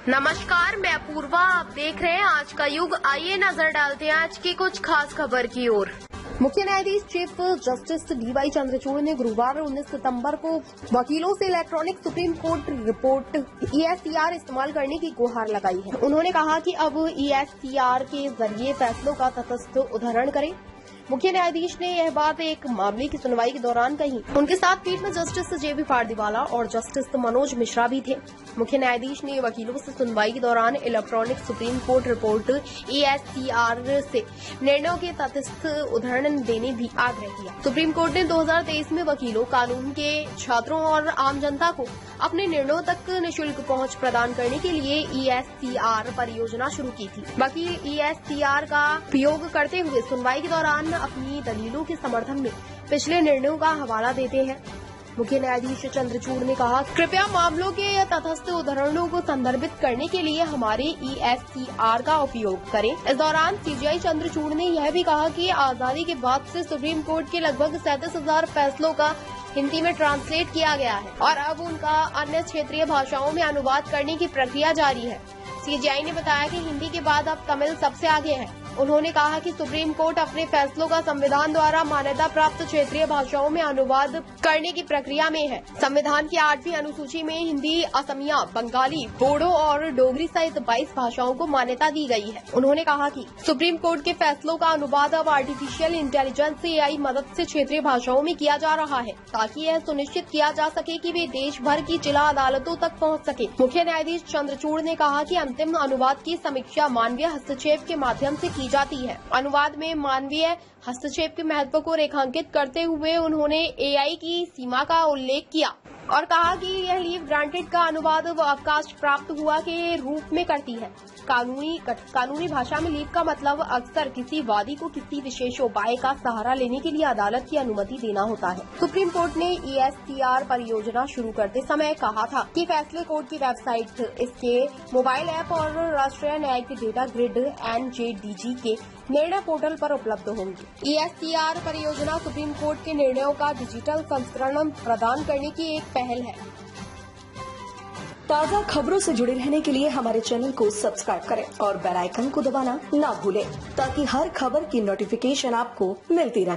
नमस्कार, मैं अपूर्वा। आप देख रहे हैं आज का युग। आइए नजर डालते हैं आज की कुछ खास खबर की ओर। मुख्य न्यायाधीश चीफ जस्टिस डीवाई चंद्रचूड़ ने गुरुवार 19 सितंबर को वकीलों से electronic supreme court report ESCR इस्तेमाल करने की गुहार लगाई है। उन्होंने कहा कि अब ESCR के जरिए फैसलों का तटस्थ उद्धरण करें। मुख्य न्यायाधीश ने यह बात एक मामले की सुनवाई के दौरान कही। उनके साथ पीठ में जस्टिस JB पारदीवाला और जस्टिस मनोज मिश्रा भी थे। मुख्य न्यायाधीश ने वकीलों से सुनवाई के दौरान electronic supreme court report ESCR से निर्णयों के तटस्थ उदाहरण देने भी आग्रह किया। सुप्रीम कोर्ट ने 2023 में वकीलों, कानून के छात्रों और आम जनता को अपने निर्णयों तक निःशुल्क पहुंच प्रदान करने के लिए ESCR परियोजना शुरू की थी। वकील ESCR का उपयोग करते हुए सुनवाई के दौरान अपनी दलीलों के समर्थन में पिछले निर्णयों का हवाला देते हैं। मुख्य न्यायाधीश चंद्रचूड़ ने कहा, कृपया मामलों के तटस्थ उदाहरणों को संदर्भित करने के लिए हमारे ESCR का उपयोग करें। इस दौरान CJI चंद्रचूड़ ने यह भी कहा कि आजादी के बाद से सुप्रीम कोर्ट के लगभग 37,000 फैसलों का हिंदी में ट्रांसलेट किया गया है और अब उनका अन्य क्षेत्रीय भाषाओं में अनुवाद करने की प्रक्रिया जारी है। CJI ने बताया कि हिंदी के बाद अब तमिल सबसे आगे है। उन्होंने कहा कि सुप्रीम कोर्ट अपने फैसलों का संविधान द्वारा मान्यता प्राप्त क्षेत्रीय भाषाओं में अनुवाद करने की प्रक्रिया में है। संविधान की 8वीं अनुसूची में हिंदी, असमिया, बंगाली, बोडो और डोगरी सहित 22 भाषाओं को मान्यता दी गई है। उन्होंने कहा कि सुप्रीम कोर्ट के फैसलों का अनुवाद अब आर्टिफिशियल इंटेलिजेंस AI मदद से क्षेत्रीय भाषाओं में किया जा रहा है, ताकि यह सुनिश्चित किया जा सके कि वे देश भर की जिला अदालतों तक पहुँच सके। मुख्य न्यायाधीश चंद्रचूड़ ने कहा कि अंतिम अनुवाद की समीक्षा मानवीय हस्तक्षेप के माध्यम से की जाती है। अनुवाद में मानवीय हस्तक्षेप के महत्व को रेखांकित करते हुए उन्होंने AI की सीमा का उल्लेख किया और कहा कि यह लीव ग्रांटेड का अनुवाद अवकाश प्राप्त हुआ के रूप में करती है। कानूनी भाषा में लीव का मतलब अक्सर किसी वादी को किसी विशेष उपाय का सहारा लेने के लिए अदालत की अनुमति देना होता है। सुप्रीम कोर्ट ने ESCR परियोजना शुरू करते समय कहा था कि फैसले कोर्ट की वेबसाइट, इसके मोबाइल ऐप और राष्ट्रीय न्यायिक डेटा ग्रिड NJDG के निर्णय पोर्टल पर उपलब्ध होंगी। ESCR परियोजना सुप्रीम कोर्ट के निर्णयों का डिजिटल संस्करण प्रदान करने की एक पहल है। ताज़ा खबरों से जुड़े रहने के लिए हमारे चैनल को सब्सक्राइब करें और बेल आइकन को दबाना ना भूलें, ताकि हर खबर की नोटिफिकेशन आपको मिलती रहे।